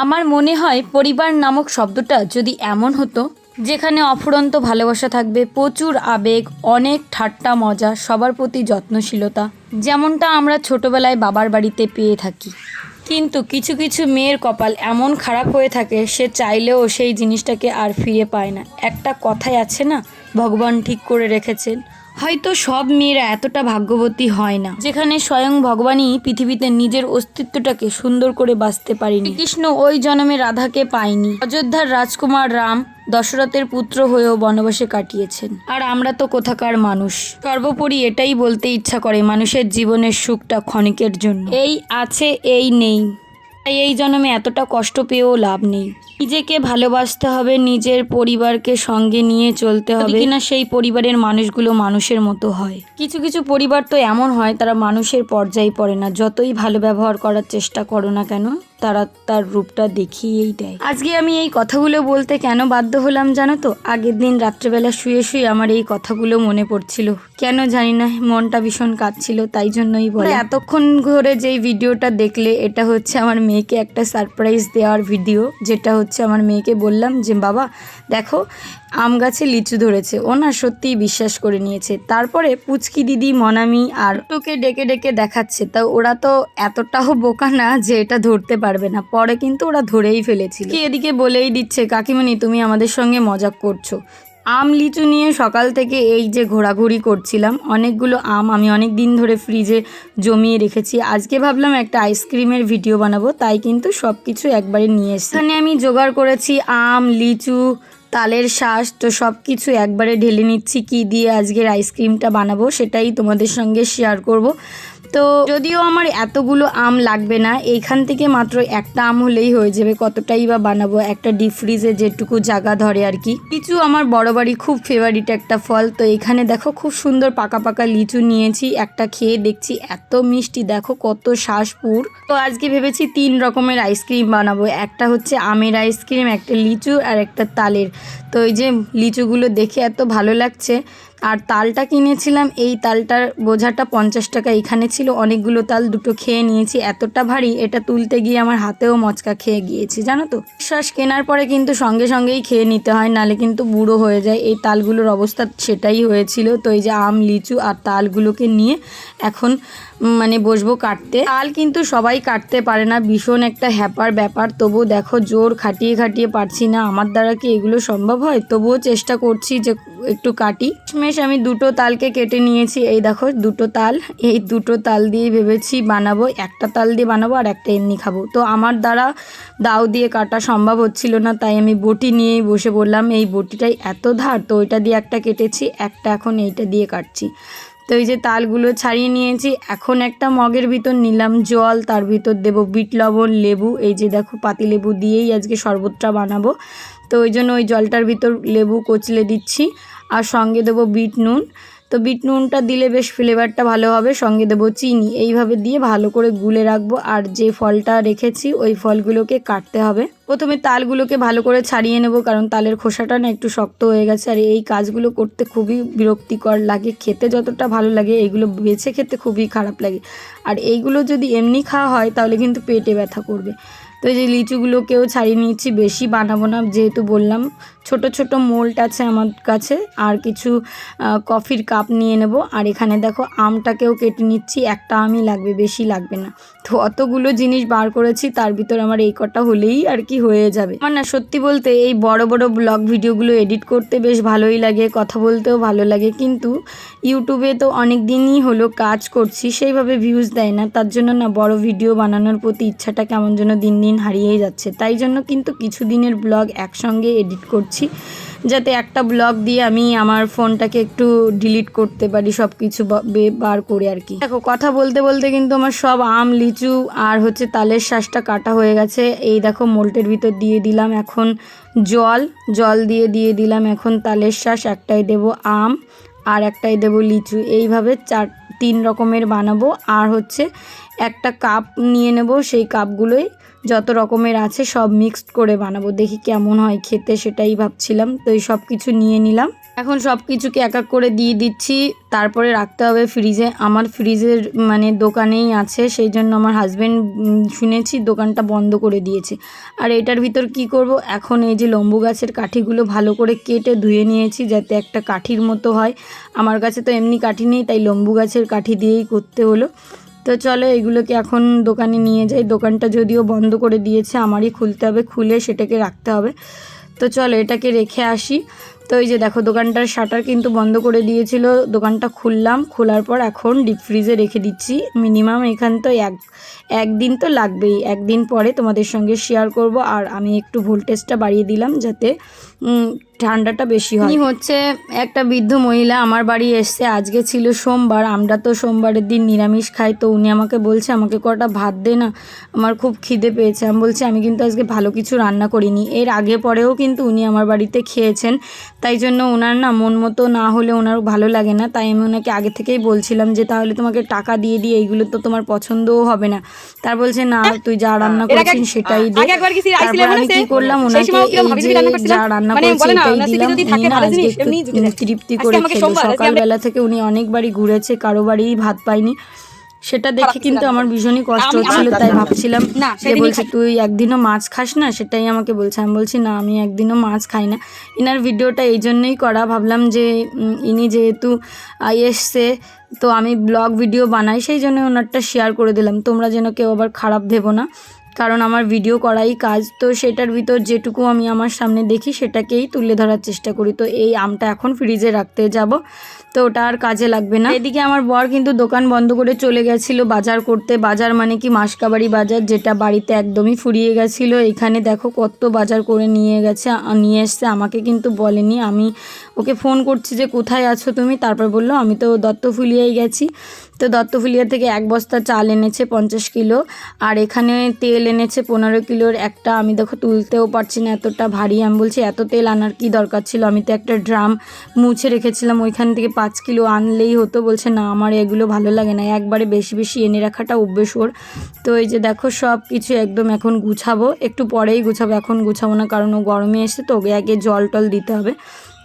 আমার মনে হয় পরিবার নামক শব্দটা যদি এমন হতো যেখানে অফুরন্ত ভালোবাসা থাকবে, প্রচুর আবেগ, অনেক ঠাট্টা মজা, সবার প্রতি যত্নশীলতা, যেমনটা আমরা ছোটবেলায় বাবার বাড়িতে পেয়ে থাকি। কিন্তু কিছু কিছু মেয়ের কপাল এমন খারাপ হয়ে থাকে, সে চাইলেও সেই জিনিসটাকে আর ফিরে পায় না। একটা কথাই আছে না, ভগবান ঠিক করে রেখেছেন। হয়তো সব মেয়েরা এতটা ভাগ্যবতী হয় না, যেখানে স্বয়ং ভগবানই পৃথিবীতে নিজের অস্তিত্বটাকে সুন্দর করে বাঁচতে পারেনি। কৃষ্ণ ওই জন্মে রাধাকে পায়নি। অযোধ্যার রাজকুমার রাম দশরথের পুত্র হয়েও বনবাসে কাটিয়েছেন। আর আমরা তো কোথাকার মানুষ। সর্বোপরি এটাই বলতে ইচ্ছা করে, মানুষের জীবনের সুখটা ক্ষণিকের জন্য। এই আছে, এই নেই। তাই এই জন্মে এতটা কষ্ট পেয়েও লাভ নেই। নিজেকে ভালোবাসতে হবে, নিজের পরিবারকে সঙ্গে নিয়ে চলতে হবে, কিনা সেই পরিবারের মানুষগুলো মানুষের মতো হয়। কিছু কিছু পরিবার তো এমন হয়, তারা মানুষের পর্যায়ে পড়ে না। যতই ভালো ব্যবহার করার চেষ্টা করো না কেন, তারা তার রূপটা দেখিয়েই দেয়। আজকে আমি এই কথাগুলো বলতে কেন বাধ্য হলাম জানো তো? আগের দিন রাত্রেবেলা শুয়ে শুয়ে আমার এই কথাগুলো মনে পড়ছিল। কেন জানি না, মনটা ভীষণ কাঁদছিল, তাই জন্যই বলে। এতক্ষণ ধরে যেই ভিডিওটা দেখলে, এটা হচ্ছে আমার মেয়েকে একটা সারপ্রাইজ দেওয়ার ভিডিও। যেটা হচ্ছে আমার মেয়েকে বললাম যে বাবা দেখো, আম গাছে লিচু ধরেছে। ও না সত্যিই বিশ্বাস করে নিয়েছে। তারপরে পুচকি দিদি, মনামি আর তোকে ডেকে ডেকে দেখাচ্ছে। তা ওরা তো এতটাও বোকা না যে এটা ধরতে পারবে না। পরে কিন্তু ওরা ধরেই ফেলেছিল। কি এদিকে বলেই দিচ্ছে, কাকিমণি তুমি আমাদের সঙ্গে মজা করছো। আম লিচু নিয়ে সকাল থেকে এই যে ঘোরাঘুরি করছিলাম। অনেকগুলো আম আমি অনেক দিন ধরে ফ্রিজে জমিয়ে রেখেছি। আজকে ভাবলাম একটা আইসক্রিমের ভিডিও বানাবো, তাই কিন্তু সব কিছু একবারে নিয়ে এসেছি। এখানে আমি জোগাড় করেছি আম, লিচু, তালের শাঁস, তো সব কিছু একবারে ঢেলে নিচ্ছি। কি দিয়ে আজকের আইসক্রিমটা বানাবো সেটাই তোমাদের সঙ্গে শেয়ার করব। তো যদিও আমার এতগুলো আম লাগবে না, এইখান থেকে মাত্র একটা আম হলেই হয়ে যাবে। কতটাই বা বানাবো, একটা ডিপ ফ্রিজে যেটুকু জায়গা ধরে আর কি। লিচু আমার বড় বাড়ি খুব ফেভারিট একটা ফল। তো এখানে দেখো খুব সুন্দর পাকা পাকা লিচু নিয়েছি। একটা খেয়ে দেখছি এত মিষ্টি, দেখো কত শ্বাসপুর। তো আজকে ভেবেছি 3 রকমের আইসক্রিম বানাবো। একটা হচ্ছে আমের আইসক্রিম, একটা লিচু আর একটা তালের। তো এই যে লিচুগুলো দেখে এত ভালো লাগছে। আর তালটা কিনেছিলাম, এই তালটার বোঝাটা 50 টাকা এখানে ছিল। অনেকগুলো তাল, দুটো খেয়ে নিয়েছি। এতটা ভারী, এটা তুলতে গিয়ে আমার হাতেও মচকা খেয়ে গিয়েছি জানো তো। শ্বাস কেনার পরে কিন্তু সঙ্গে সঙ্গেই খেয়ে নিতে হয়, নালে কিন্তু বুড়ো হয়ে যায়। এই তালগুলোর অবস্থা সেটাই হয়েছিল। তো এই যে আম, লিচু আর তালগুলোকে নিয়ে এখন মানে বসবো কাটতে। তাল কিন্তু সবাই কাটতে পারে না, ভীষণ একটা হ্যাপার ব্যাপার। তবুও দেখো জোর খাটিয়ে খাটিয়ে পারছি না। আমার দ্বারা কি এগুলো সম্ভব হয়? তবুও চেষ্টা করছি যে একটু কাটি। শেষমেশ আমি 2টো তালকে কেটে নিয়েছি। এই দেখো 2টো তাল, এই 2টো তাল দিয়ে ভেবেছি বানাবো। একটা তাল দিয়ে বানাবো আর একটা এমনি খাবো। তো আমার দ্বারা দাও দিয়ে কাটা সম্ভব হচ্ছিল না, তাই আমি বটি নিয়েই বসে পড়লাম। এই বটিটাই এত ধার, তো ওইটা দিয়ে একটা কেটেছি, একটা এখন এইটা দিয়ে কাটছি। তো এই যে তালগুলো ছাড়িয়ে নিয়েছি। এখন একটা মগের ভিতর নিলাম জল, তার ভিতর দেবো বিট লবণ, লেবু। এই যে দেখো পাতিলেবু দিয়েই আজকে শরবতটা বানাবো। তো ওই জন্য ওই জলটার ভিতর লেবু কচলে দিচ্ছি। আর সঙ্গে দেবো বিট নুন। তো বিট নুনটা দিলে বেশ ফ্লেভারটা ভালো হবে। সঙ্গে দেবো চিনি। এইভাবে দিয়ে ভালো করে গুলে রাখবো। আর যে ফলটা রেখেছি ওই ফলগুলোকে কাটতে হবে। প্রথমে তালগুলোকে ভালো করে ছাড়িয়ে নেব, কারণ তালের খোসাটা না একটু শক্ত হয়ে গেছে। আর এই কাজগুলো করতে খুবই বিরক্তিকর লাগে। খেতে যতটা ভালো লাগে, এইগুলো বেছে খেতে খুবই খারাপ লাগে। আর এইগুলো যদি এমনি খাওয়া হয় তাহলে কিন্তু পেটে ব্যথা করবে। তো এই যে লিচুগুলোকেও ছাড়িয়ে নিচ্ছি। বেশি বানাবো না, যেহেতু বললাম ছোট ছোট মোল্ড আছে আমার কাছে। আর কিছু কফির কাপ নিয়ে নেব। আর এখানে দেখো আমটাকেও কেটে নিচ্ছি। একটা আমই লাগবে, বেশি লাগবে না। তো অতগুলো জিনিস বার করেছি, তার ভিতর আমার এই কটা হলেই আর কি হয়ে যাবে। আমার না সত্যি বলতে এই বড় বড় ব্লগ ভিডিওগুলো এডিট করতে বেশ ভালোই লাগে, কথা বলতেও ভালো লাগে। কিন্তু ইউটিউবে তো অনেক দিনই হলো কাজ করছি, সেইভাবে ভিউজ দেয় না। তার জন্য না বড় ভিডিও বানানোর প্রতি ইচ্ছাটা কেমন যেন দিন দিন হারিয়েই যাচ্ছে। তাই জন্য কিন্তু কিছু দিনের ব্লগ একসঙ্গে এডিট করছি, যাতে একটা ব্লগ দিয়ে আমি আমার ফোনটাকে একটু ডিলিট করতে পারি, সব কিছু বার করে আর কি। দেখো কথা বলতে বলতে কিন্তু আমার সব আম, লিচু আর হচ্ছে তালের শাঁসটা কাটা হয়ে গেছে। এই দেখো মোল্টের ভিতর দিয়ে দিলাম এখন জল দিয়ে দিলাম এখন তালের শাঁস। একটাই দেবো আম আর একটাই দেবো লিচু। এইভাবে 3 রকমের বানাবো। আর হচ্ছে একটা কাপ নিয়ে নেব, সেই কাপগুলোই যত রকমের আছে সব মিক্সড করে বানাবো, দেখি কেমন হয় খেতে, সেটাই ভাবছিলাম। তো এই সব কিছু নিয়ে নিলাম, এখন সব কিছুকে এক এক করে দিয়ে দিচ্ছি, তারপরে রাখতে হবে ফ্রিজে। আমার ফ্রিজের মানে দোকানেই আছে, সেই জন্য আমার হাজব্যান্ড শুনেছি দোকানটা বন্ধ করে দিয়েছে। আর এটার ভিতর কি করব, এখন এই যে লেম্বু গাছের কাঠিগুলো ভালো করে কেটে ধুয়ে নিয়েছি যাতে একটা কাঠির মতো হয়। আমার কাছে তো এমনি কাঠি নেই, তাই লেম্বু গাছের কাঠি দিয়েই করতে হলো। তো চলো এগুলোকে এখন দোকানে নিয়ে যাই, দোকানটা যদিও বন্ধ করে দিয়েছে, আমারই খুলতে হবে, খুলে সেটাকে রাখতে হবে। তো চলো এটাকে রেখে আসি। তো এই যে দেখো দোকানটার শাটার কিন্তু বন্ধ করে দিয়েছিল, দোকানটা খুললাম, খোলার পর এখন ডিপ ফ্রিজে রেখে দিচ্ছি। মিনিমাম এখান তো একদিন তো লাগবেই, একদিন পরে তোমাদের সঙ্গে শেয়ার করব। আর আমি একটু ভোল্টেজটা বাড়িয়ে দিলাম যাতে ঠান্ডাটা বেশি হয়। হচ্ছে একটা বৃদ্ধ মহিলা আমার বাড়ি এসছে, আজকে ছিল সোমবার, আমরা তো সোমবারের দিন নিরামিষ খাই। তো উনি আমাকে বলছে আমাকে কটা ভাত দে না, আমার খুব খিদে পেয়েছে। আমি বলছি আমি কিন্তু আজকে ভালো কিছু রান্না করিনি। এর আগে পরেও কিন্তু উনি আমার বাড়িতে খেয়েছেন, তাই জন্য ওনার না মন মতো না হলে ওনারও ভালো লাগে না। তাই আমি ওনাকে আগে থেকেই বলছিলাম যে তাহলে তোমাকে টাকা দিয়ে দিই, এইগুলো তো তোমার পছন্দও হবে না। তার বলছে না তুই যা রান্না করেছিস সেটাই দে। তারপর আমি কি করলাম, ওনাকে এই যে যা রান্না করেছি এটাই দিলাম। উনি না আজকে তৃপ্তি করে খেলো। সকালবেলা থেকে উনি অনেকবারই ঘুরেছে, কারো বাড়িই ভাত পাইনি। সেটা দেখে কিন্তু আমার ভীষণই কষ্ট হচ্ছিল, তাই ভাবছিলাম যে বলছে তুই একদিনও মাছ খাস না, সেটাই আমাকে বলছে। আমি বলছি না আমি একদিনও মাছ খাই না। ইনার ভিডিওটা এই জন্যই করা, ভাবলাম যে ইনি যেহেতু এসছে তো আমি ব্লগ ভিডিও বানাই, সেই জন্য ওনারটা শেয়ার করে দিলাম। তোমরা যেন কেউ আবার খারাপ ভেবো না, কারণ আমার ভিডিও করাই কাজ। তো সেটার ভিতর যেটুকু আমি আমার সামনে দেখি সেটাকেই তুলে ধরার চেষ্টা করি। তো এই আমটা এখন ফ্রিজে রাখতে যাব, তো ওটা আর কাজে লাগবে না। এদিকে আমার বর কিন্তু দোকান বন্ধ করে চলে গেছিলো বাজার করতে। বাজার মানে কি মাসকাবাড়ি বাজার, যেটা বাড়িতে একদমই ফুরিয়ে গেছিলো। এখানে দেখো কত বাজার করে নিয়ে এসছে, আমাকে কিন্তু বলেনি। আমি ওকে ফোন করছি যে কোথায় আছো তুমি, তারপর বললো আমি তো দত্তফুলিয়ায় গেছি। তো দত্তফুলিয়া থেকে এক বস্তা চাল এনেছে 50 কিলো, আর এখানে তেল এনেছে 15 কিলোর একটা। আমি দেখো তুলতেও পারছি না, এতটা ভারী। আমি বলছি এত তেল আনার কি দরকার ছিল, আমি তো একটা ড্রাম মুছে রেখেছিলাম, ওইখান থেকে 5 কিলো আনলেই হতো। বলছে না আমার এগুলো ভালো লাগে না, একবারে বেশি বেশি এনে রাখাটা অভ্যেস ওর। তো এই যে দেখো সব কিছু একদম এখন গুছাবো, একটু পরেই গুছাবো, এখন গুছাবো না কারণ ও গরমে এসে তো ওকে আগে জল টল দিতে হবে।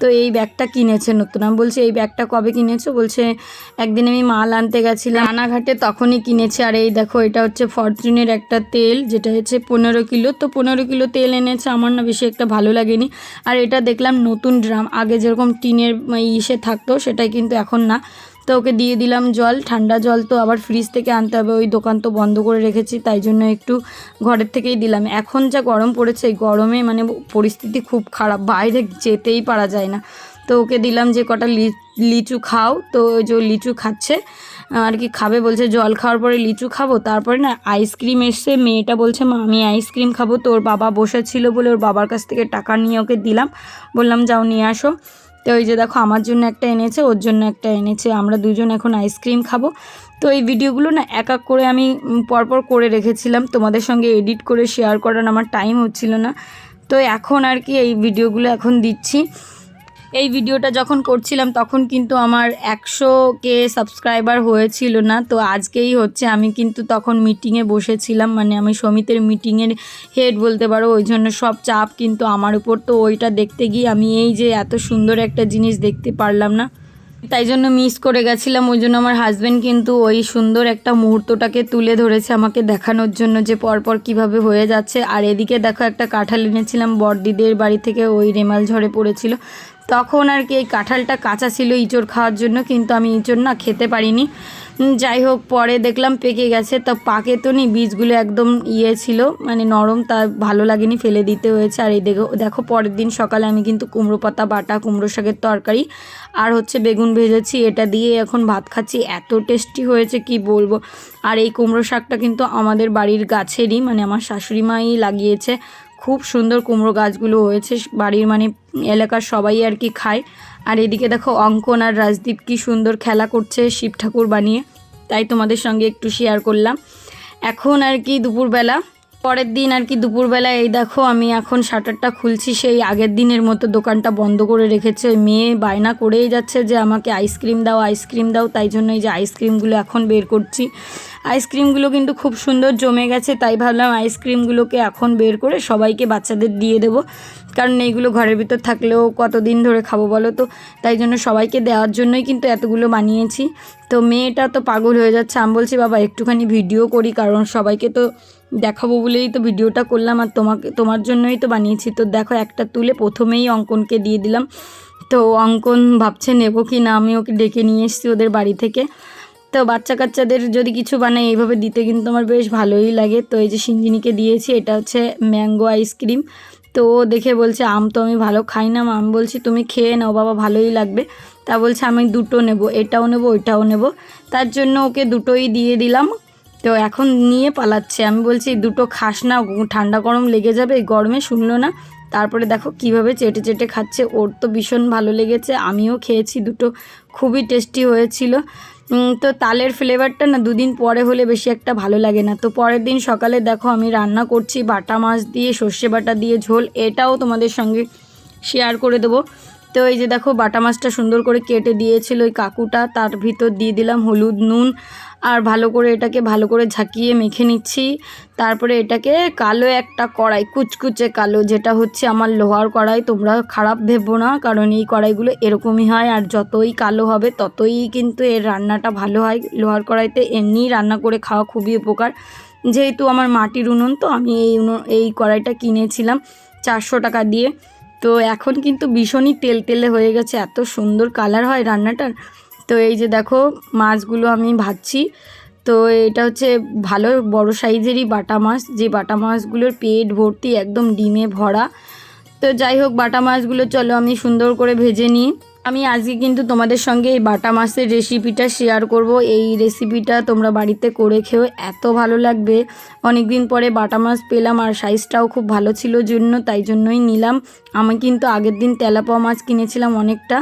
তো এই ব্যাগটা কিনেছে নতুন। আমি বলছি এই ব্যাগটা কবে কিনেছো, বলছে একদিন আমি মাল আনতে গেছিলাম রানাঘাটে, তখনই কিনেছে। আর এই দেখো এটা হচ্ছে ফরচুনের একটা তেল, যেটা হচ্ছে 15 কিলো। তো 15 কিলো তেল এনেছে, আমার না বেশি একটা ভালো লাগেনি। আর এটা দেখলাম নতুন ড্রাম, আগে যেরকম টিনের ইসে থাকতো সেটাই কিন্তু এখন না। তো ওকে দিয়ে দিলাম জল, ঠান্ডা জল তো আবার ফ্রিজ থেকে আনতে হবে, ওই দোকান তো বন্ধ করে রেখেছি, তাই জন্য একটু ঘরের থেকেই দিলাম। এখন যা গরম পড়েছে, এই গরমে মানে পরিস্থিতি খুব খারাপ, বাইরে যেতেই পারা যায় না। তো ওকে দিলাম যে কটা লিচু খাও, তো ওই যে লিচু খাচ্ছে আর কি, খাবে বলছে জল খাওয়ার পরে লিচু খাবো। তারপরে না আইসক্রিম এসছে, মেয়েটা বলছে মা আমি আইসক্রিম খাবো। তো ওর বাবা বসেছিল বলে ওর বাবার কাছ থেকে টাকা নিয়ে ওকে দিলাম, বললাম যাও নিয়ে আসো। তো ওই যে দেখো আমার জন্য একটা এনেছে, ওর জন্য একটা এনেছে, আমরা দুজন এখন আইসক্রিম খাবো। তো এই ভিডিওগুলো না এক এক করে আমি পরপর করে রেখেছিলাম, তোমাদের সঙ্গে এডিট করে শেয়ার করার আমার টাইম হচ্ছিল না। তো এখন আর কি এই ভিডিওগুলো এখন দিচ্ছি। এই ভিডিওটা যখন করছিলাম তখন কিন্তু আমার 100K সাবস্ক্রাইবার হয়েছিল না, তো আজকেই হচ্ছে। আমি কিন্তু তখন মিটিংয়ে বসেছিলাম, মানে আমি সমিতির মিটিংয়ের হেড বলতে পারো, ওই জন্য সব চাপ কিন্তু আমার উপর। তো ওইটা দেখতে গিয়ে আমি এই যে এত সুন্দর একটা জিনিস দেখতে পারলাম না, তাই জন্য মিস করে গেছিলাম। ওই জন্য আমার হাজব্যান্ড কিন্তু ওই সুন্দর একটা মুহূর্তটাকে তুলে ধরেছে আমাকে দেখানোর জন্য যে পরপর কিভাবে হয়ে যাচ্ছে। আর এদিকে দেখো একটা কাঁঠাল এনেছিলাম বড়দিদের বাড়ি থেকে, ওই রেমাল ঝড়ে পড়েছিল তখন আর কি। এই কাঁঠালটা কাঁচা ছিল ইঁচড় খাওয়ার জন্য, কিন্তু আমি ইঁচড় না খেতে পারিনি। যাই হোক পরে দেখলাম পেকে গেছে, তা পাকে তো নি, বীজগুলো একদম ছিল মানে নরম, তা ভালো লাগেনি, ফেলে দিতে হয়েছে। আর এই দেখো পরের দিন সকালে আমি কিন্তু কুমড়ো পাতা বাটা, কুমড়ো শাকের তরকারি আর হচ্ছে বেগুন ভেজেছি, এটা দিয়ে এখন ভাত খাচ্ছি। এত টেস্টি হয়েছে কি বলবো। আর এই কুমড়ো শাকটা কিন্তু আমাদের বাড়ির গাছেরই, মানে আমার শাশুড়ি মাই লাগিয়েছে। খুব সুন্দর কুমড়ো গাছগুলো হয়েছে, বাড়ির মানে এলাকার সবাই আর কি খায়। আর এদিকে দেখো অঙ্কন আর রাজদীপ কি সুন্দর খেলা করছে শিব ঠাকুর বানিয়ে, তাই তোমাদের সঙ্গে একটু শেয়ার করলাম। এখন আর কি দুপুরবেলা পরের দিন আর কি দুপুরবেলা এই দেখো আমি এখন শাটারটা খুলছি, সেই আগের দিনের মতো দোকানটা বন্ধ করে রেখেছে। মেয়ে বায়না করেই যাচ্ছে যে আমাকে আইসক্রিম দাও আইসক্রিম দাও, তাই জন্য এই যে আইসক্রিমগুলো এখন বের করছি। আইসক্রিমগুলো কিন্তু খুব সুন্দর জমে গেছে, তাই ভাবলাম আইসক্রিমগুলোকে এখন বের করে সবাইকে বাচ্চাদের দিয়ে দেবো, কারণ এইগুলো ঘরের ভিতর থাকলেও কতদিন ধরে খাবো বলো তো, তাই জন্য সবাইকে দেওয়ার জন্যই কিন্তু এতগুলো বানিয়েছি। তো মেয়েটা তো পাগল হয়ে যাচ্ছে, আমি বলছি বাবা একটুখানি ভিডিও করি, কারণ সবাইকে তো দেখাবো বলেই তো ভিডিওটা করলাম, আর তোমার জন্যই তো বানিয়েছি। তো দেখো একটা তুলে প্রথমেই অঙ্কনকে দিয়ে দিলাম। তো অঙ্কন ভাবছে নেবো কি না, আমি ওকে ডেকে নিয়ে এসেছি ওদের বাড়ি থেকে। তো বাচ্চা কাচ্চাদের যদি কিছু বানাই এইভাবে দিতে কিন্তু আমার বেশ ভালোই লাগে। তো এই যে সিঞ্জিনিকে দিয়েছি, এটা হচ্ছে ম্যাঙ্গো আইসক্রিম। তো ও দেখে বলছে আম তো আমি ভালো খাই না, আমি বলছি তুমি খেয়ে নাও বাবা, ভালোই লাগবে। তা বলছে আমি দুটো নেব, এটাও নেব ওইটাও নেব, তার জন্য ওকে দুটোই দিয়ে দিলাম। তো এখন নিয়ে পালাচ্ছে, আমি বলছি দুটো খাস না, ঠান্ডা গরম লেগে যাবে, এই গরমে শুনলো না। তারপরে দেখো কিভাবে চেটে চেটে খাচ্ছে, ওর তো ভীষণ ভালো লেগেছে, আমিও খেয়েছি দুটো, খুবই টেস্টি হয়েছিল। তো তালের ফ্লেভারটা না দুদিন পরে হলে বেশি একটা ভালো লাগে না। তো পরের দিন সকালে দেখো আমি রান্না করছি বাটা মাছ দিয়ে সর্ষে বাটা দিয়ে ঝোল, এটাও তোমাদের সঙ্গে শেয়ার করে দেবো। তো এই যে দেখো বাটা মাছটা সুন্দর করে কেটে দিয়েছিল ওই কাকুটা, তার ভিতর দিয়ে দিলাম হলুদ নুন, আর ভালো করে এটাকে ভালো করে ঝাঁকিয়ে মেখে নিচ্ছি। তারপরে এটাকে কালো একটা কড়াই, কুচকুচে কালো, যেটা হচ্ছে আমার লোহার কড়াই, তোমরা খারাপ ভেবো না, কারণ এই কড়াইগুলো এরকমই হয়, আর যতই কালো হবে ততই কিন্তু এর রান্নাটা ভালো হয়। লোহার কড়াইতে এমনিই রান্না করে খাওয়া খুবই উপকার। যেহেতু আমার মাটির উনুন, তো আমি এই কড়াইটা কিনেছিলাম 400 টাকা দিয়ে। তো এখন কিন্তু ভীষণই তেল তেলে হয়ে গেছে, এত সুন্দর কালার হয় রান্নাটার। তো এই যে দেখো মাছগুলো আমি ভাজছি। তো এটা হচ্ছে ভালো বড় সাইজেরই বাটা মাছ, যে বাটা মাছগুলোর পেট ভর্তি একদম ডিমে ভরা। তো যাই হোক বাটা মাছগুলো চলো আমি সুন্দর করে ভেজে নিই। আমি আজকে কিন্তু তোমাদের সঙ্গে এই বাটা মাছের রেসিপিটা শেয়ার করব। এই রেসিপিটা তোমরা বাড়িতে করে খেও, এত ভালো লাগবে। অনেক দিন পরে বাটা মাছ পেলাম, আর সাইজটাও খুব ভালো ছিল জন্য তাই জন্যই নিলাম। আমি কিন্তু আগের দিন তেলাপোয়া মাছ কিনেছিলাম অনেকটা,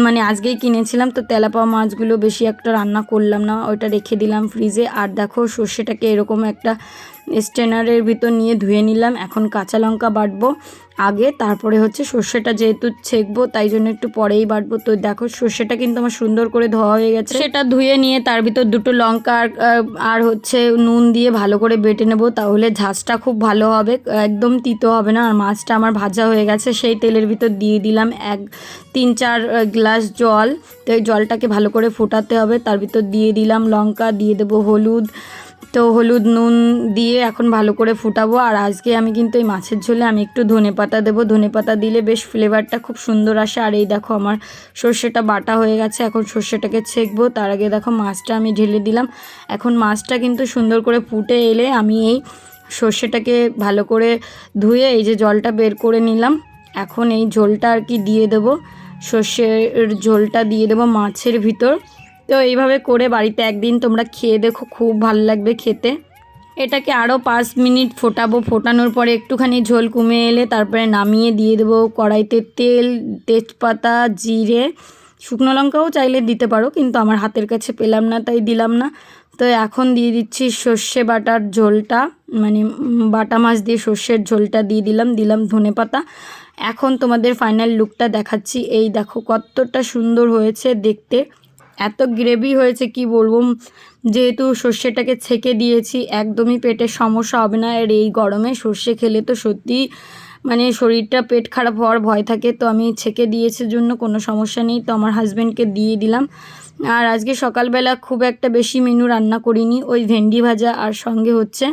মানে আজকেই কিনেছিলাম। তো তেলাপোয়া মাছগুলো বেশি একটা রান্না করলাম না, ওইটা রেখে দিলাম ফ্রিজে। আর দেখো সর্ষেটাকে এরকম একটা স্ট্রেনারের ভিতর নিয়ে ধুয়ে নিলাম। এখন কাঁচা লঙ্কা বাটবো আগে, তারপরে হচ্ছে সর্ষেটা যেহেতু ছেঁকবো তাই জন্য একটু পরেই বাটবো। তো দেখো সর্ষেটা কিন্তু আমার সুন্দর করে ধোয়া হয়ে গেছে, সেটা ধুয়ে নিয়ে তার ভিতর দুটো লঙ্কা আর হচ্ছে নুন দিয়ে ভালো করে বেটে নেবো, তাহলে ঝাঁঝটা খুব ভালো হবে, একদম তিতো হবে না। আর মাছটা আমার ভাজা হয়ে গেছে, সেই তেলের ভিতর দিয়ে দিলাম 3-4 গ্লাস জল। তো এই জলটাকে ভালো করে ফোটাতে হবে, তার ভিতর দিয়ে দিলাম লঙ্কা, দিয়ে দেবো হলুদ। তো হলুদ নুন দিয়ে এখন ভালো করে ফুটাবো। আর আজকে আমি কিন্তু এই মাছের ঝোলে আমি একটু ধনেপাতা দেবো, ধনেপাতা দিলে বেশ ফ্লেভারটা খুব সুন্দর আসে। আর এই দেখো আমার সর্ষেটা বাটা হয়ে গেছে, এখন সর্ষেটাকে ছেঁকবো। তার আগে দেখো মাছটা আমি ঢেলে দিলাম। এখন মাছটা কিন্তু সুন্দর করে ফুটে এলে আমি এই সর্ষেটাকে ভালো করে ধুয়ে এই যে জলটা বের করে নিলাম। এখন এই ঝোলটা আর কি দিয়ে দেবো, সর্ষের ঝোলটা দিয়ে দেবো মাছের ভিতর। তো এইভাবে করে বাড়িতে একদিন তোমরা খেয়ে দেখো, খুব ভালো লাগবে খেতে। এটাকে আরও 5 মিনিট ফোটাবো, ফোটানোর পরে একটুখানি ঝোল কমে এলে তারপরে নামিয়ে দিয়ে দেবো কড়াইতে তেল, তেজপাতা, জিরে, শুকনো লঙ্কাও চাইলে দিতে পারো, কিন্তু আমার হাতের কাছে পেলাম না তাই দিলাম না। তো এখন দিয়ে দিচ্ছি সর্ষে বাটার ঝোলটা, মানে বাটা মাছ দিয়ে সর্ষের ঝোলটা দিয়ে দিলাম ধনেপাতা। এখন তোমাদের ফাইনাল লুকটা দেখাচ্ছি, এই দেখো কতটা সুন্দর হয়েছে দেখতে, এত গ্রেভি হয়েছে কি বলবো। যেহেতু সর্ষেটাকে ছেঁকে দিয়েছি একদমই পেটের সমস্যা হবে না। আর এই গরমে সর্ষে খেলে তো সত্যি মানে শরীরটা পেট খারাপ হওয়ার ভয় থাকে, তো আমি ছেঁকে দিয়েছে জন্য কোনো সমস্যা নেই। তো আমার হাজব্যান্ডকে দিয়ে দিলাম। আর আজকে সকালবেলা খুব একটা বেশি মেনু রান্না করিনি, ওই ভেন্ডি ভাজা আর সঙ্গে হচ্ছে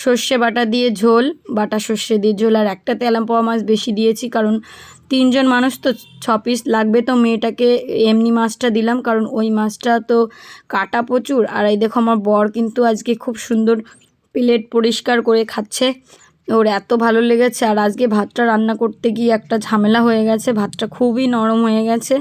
সর্ষে বাটা দিয়ে ঝোল, বাটা সর্ষে দিয়ে ঝোল, আর একটা তেলাপোয়া মাছ বেশি দিয়েছি, কারণ 3 জন মানুষ তো 6 পিস লাগবে। তো মেয়েটাকে এমনি মাছটা দিলাম, কারণ ওই মাছটা তো কাটা প্রচুর। আর এই দেখো আমার বর কিন্তু আজকে খুব সুন্দর প্লেট পরিষ্কার করে খাচ্ছে, ওর এত ভালো লেগেছে। আর আজকে ভাতটা রান্না করতে গিয়ে একটা ঝামেলা হয়ে গেছে, ভাতটা খুবই নরম হয়ে গেছে,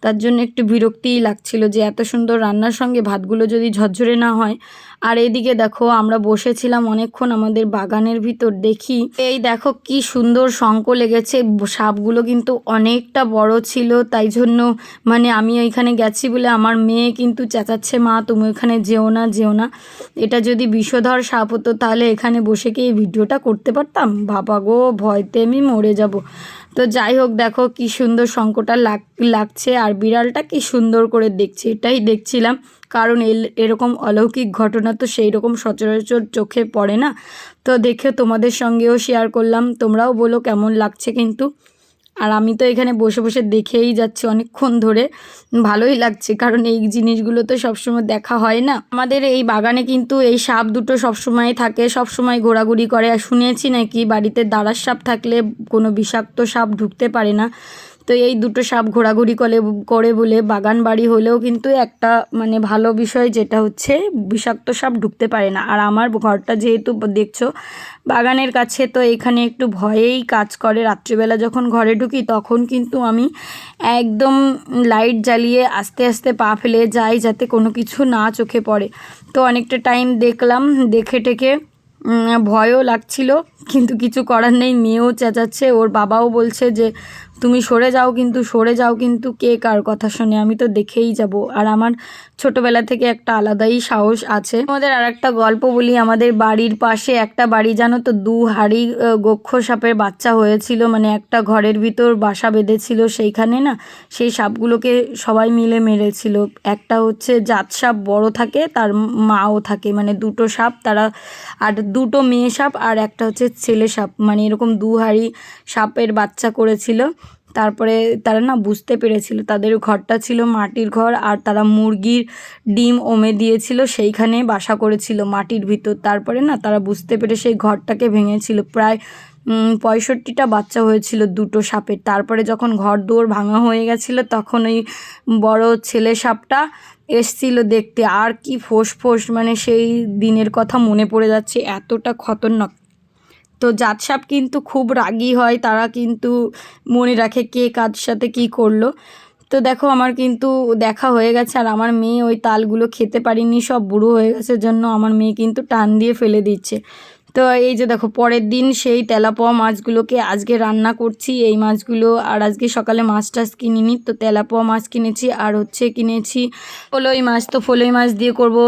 তার জন্য একটু বিরক্তিই লাগছিল যে এত সুন্দর রান্নার সঙ্গে ভাতগুলো যদি ঝরঝরে না হয়। আর এদিকে দেখো আমরা বসেছিলাম অনেকক্ষণ আমাদের বাগানের ভিতর, দেখি এই দেখো কি সুন্দর শঙ্খ লেগেছে। সাপগুলো কিন্তু অনেকটা বড় ছিল, তাই জন্য মানে আমি ওইখানে গেছি বলে আমার মেয়ে কিন্তু চেঁচাচ্ছে, মা তুমি ওখানে যেও না যেও না। এটা যদি বিষধর সাপ হতো তাহলে এখানে বসে কি এই ভিডিওটা করতে পারতাম? বাবা গো, ভয়তে আমি মরে যাব। তো যাই হোক, দেখো কি সুন্দর শঙ্খটা লাগছে আর বিড়ালটা কি সুন্দর করে দেখছে, এটাই দেখছিলাম। কারণ এরকম অলৌকিক ঘটনা তো সেই রকম সচরাচর চোখে পড়ে না। তো দেখে তোমাদের সঙ্গেও শেয়ার করলাম, তোমরাও বলো কেমন লাগছে কিন্তু। আর আমি তো এখানে বসে বসে দেখেই যাচ্ছি অনেকক্ষণ ধরে, ভালোই লাগছে কারণ এই জিনিসগুলো তো সবসময় দেখা হয় না। আমাদের এই বাগানে কিন্তু এই সাপ দুটো সবসময় থাকে, সবসময় ঘোরাঘুরি করে। আর শুনেছি নাকি বাড়িতে দাঁড়ার সাপ থাকলে কোনো বিষাক্ত সাপ ঢুকতে পারে না। তো এই দুটো সাপ ঘোরাঘুরি করে বলে বাগান বাড়ি হলেও কিন্তু একটা মানে ভালো বিষয়, যেটা হচ্ছে বিষাক্ত সাপ ঢুকতে পারে না। আর আমার ঘরটা যেহেতু দেখছো বাগানের কাছে, তো এখানে একটু ভয়েই কাজ করে। রাত্রিবেলা যখন ঘরে ঢুকি তখন কিন্তু আমি একদম লাইট জ্বালিয়ে আস্তে আস্তে পা ফেলে যাই, যাতে কোনো কিছু না চোখে পড়ে। তো অনেকটা টাইম দেখলাম, দেখে টেকে ভয়ও লাগছিল, কিন্তু কিছু করার নেই। মেয়েও চেঁচাচ্ছে, ওর বাবাও বলছে যে তুমি সরে যাও, কিন্তু সরে যাও, কিন্তু কে কার কথা শোনে, আমি তো দেখেই যাব। আর আমার ছোটোবেলা থেকে একটা আলাদাই সাহস আছে। আমাদের আর একটা গল্প বলি, আমাদের বাড়ির পাশে একটা বাড়ি জানো তো, 2 হাঁড়ি গক্ষ সাপের বাচ্চা হয়েছিল, মানে একটা ঘরের ভিতর বাসা বেঁধেছিল সেইখানে না, সেই সাপগুলোকে সবাই মিলে মেরেছিল। একটা হচ্ছে জাত সাপ বড় থাকে, তার মাও থাকে, মানে দুটো সাপ তারা, আর দুটো মেয়ে সাপ আর একটা হচ্ছে ছেলে সাপ, মানে এরকম 2 হাঁড়ি সাপের বাচ্চা করেছিল। তারপরে তারা না বুঝতে পেরেছিল, তাদের ঘরটা ছিল মাটির ঘর, আর তারা মুরগির ডিম ওমে দিয়েছিল, সেইখানে বাসা করেছিল মাটির ভিতর। তারপরে না তারা বুঝতে পেরে সেই ঘরটাকে ভেঙেছিল। প্রায় 65টা বাচ্চা হয়েছিল দুটো সাপের। তারপরে যখন ঘর দুয়ার ভাঙা হয়ে গেছিলো তখন ওই বড় ছেলে সাপটা এসছিল দেখতে, আর কি ফোঁস, মানে সেই দিনের কথা মনে পড়ে যাচ্ছে, এতটা খতরনাক। তো জাত সাপ কিন্তু খুব রাগী হয়, তারা কিন্তু মনে রাখে কে কার সাথে কী করলো। তো দেখো আমার কিন্তু দেখা হয়ে গেছে, আর আমার মেয়ে ওই তালগুলো খেতে পারিনি, সব বুড়ো হয়ে গেছে জন্য আমার মেয়ে কিন্তু টান দিয়ে ফেলে দিচ্ছে। তো এই যে দেখো পরের দিন সেই তেলাপোয়া মাছগুলোকে আজকে রান্না করছি, এই মাছগুলো। আর আজকে সকালে মাছ টাছ কিনিনি, তো তেলাপোয়া মাছ কিনেছি, আর হচ্ছে কিনেছি ফলই মাছ। তো ফলই মাছ দিয়ে করবো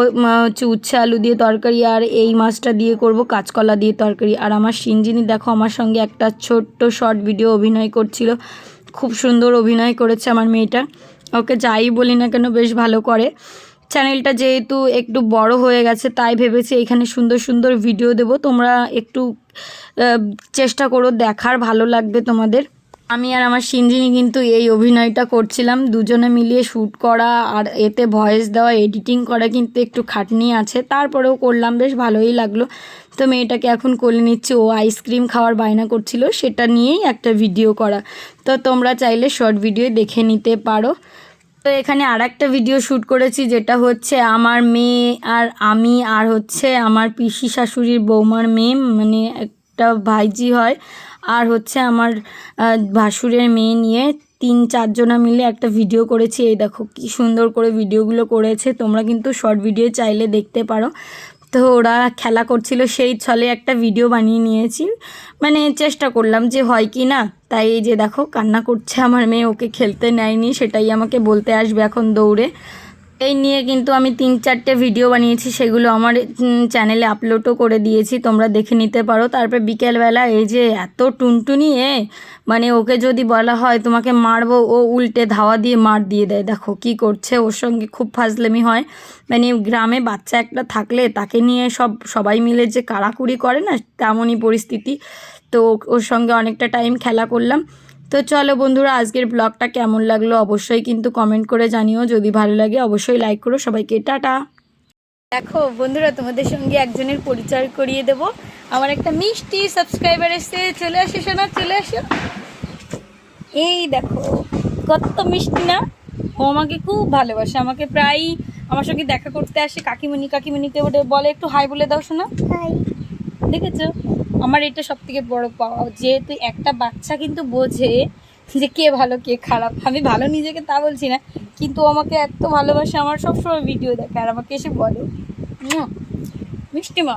হচ্ছে উচ্ছে আলু দিয়ে তরকারি, আর এই মাছটা দিয়ে করব কাঁচকলা দিয়ে তরকারি। আর আমার সিনজিনি দেখো আমার সঙ্গে একটা ছোট্ট শর্ট ভিডিও অভিনয় করছিল, খুব সুন্দর অভিনয় করেছে আমার মেয়েটা। ওকে যাই বলি না কেন বেশ ভালো করে। চ্যানেলটা যেহেতু একটু বড় হয়ে গেছে তাই ভেবেছি এখানে সুন্দর সুন্দর ভিডিও দেব, তোমরা একটু চেষ্টা করো দেখার, ভালো লাগবে তোমাদের। আমি আর আমার সিনজিনি কিন্তু এই অভিনয়টা করছিলাম, দুজনে মিলিয়ে শ্যুট করা আর এতে ভয়েস দেওয়া এডিটিং করা কিন্তু একটু খাটনি আছে, তারপরেও করলাম, বেশ ভালোই লাগলো। তো মেয়েটাকে এখন কোলে নিচ্ছি, ও আইসক্রিম খাওয়ার বায়না করছিল, সেটা নিয়েই একটা ভিডিও করা। তো তোমরা চাইলে শর্ট ভিডিও দেখে নিতে পারো। তো এখানে আর একটা ভিডিও শ্যুট করেছি, যেটা হচ্ছে আমার মেয়ে আর আমি, আর হচ্ছে আমার পিসি শাশুড়ির বৌমার মেয়ে, মানে একটা ভাইজি হয়, আর হচ্ছে আমার ভাসুরের মেয়ে নিয়ে 3-4 জনা মিলে একটা ভিডিও করেছি। এই দেখো কি সুন্দর করে ভিডিওগুলো করেছে, তোমরা কিন্তু শর্ট ভিডিও চাইলে দেখতে পারো। তো ওরা খেলা করছিল, সেই ছলে একটা ভিডিও বানিয়ে নিয়েছি, মানে চেষ্টা করলাম যে হয় কি না। তাই এই যে দেখো কান্না করছে আমার মেয়ে, ওকে খেলতে নেয়নি, সেটাই আমাকে বলতে আসবে এখন দৌড়ে। এই নিয়ে কিন্তু আমি 3-4টে ভিডিও বানিয়েছি, সেগুলো আমার চ্যানেলে আপলোডও করে দিয়েছি, তোমরা দেখে নিতে পারো। তারপর বিকেলবেলা এই যে এত টুনটুনি মানে ওকে যদি বলা হয় তোমাকে মারবো, ও উল্টে ধাওয়া দিয়ে মার দিয়ে দেয়। দেখো কি করছে, ওর সঙ্গে খুব ফাজলামি হয়। মানে গ্রামে বাচ্চা একটা থাকলে তাকে নিয়ে সবাই মিলে যে কাড়াকুড়ি করে না, তেমনই পরিস্থিতি। তো ওর সঙ্গে অনেকটা টাইম খেলা করলাম। তো চলো বন্ধুরা, আজকের ব্লগটা কেমন লাগলো অবশ্যই কিন্তু কমেন্ট করে জানিও, যদি ভালো লাগে অবশ্যই লাইক করো। সবাইকে টাটা। দেখো বন্ধুরা, তোমাদের সঙ্গে একজনের পরিচয় করিয়ে দেব, আমার একটা মিষ্টি সাবস্ক্রাইবার এসে, চলে আসে সোনা, চলে আসো। এই দেখো কত মিষ্টি না, ও আমাকে খুব ভালোবাসে, আমাকে প্রায়ই আমার সঙ্গে দেখা করতে আসে, কাকিমণিকে বলে একটু হাই বলে দাও শোনা। হাই। দেখেছো, আমার এটা সব থেকে বড় পাওয়া, যেহেতু একটা বাচ্চা কিন্তু বোঝে যে কে ভালো কে খারাপ। আমি ভালো নিজেকে তা বলছি না, কিন্তু আমাকে এত ভালোবাসে, আমার সবসময় ভিডিও দেখে আর আমাকে এসে বলে মিষ্টি মা।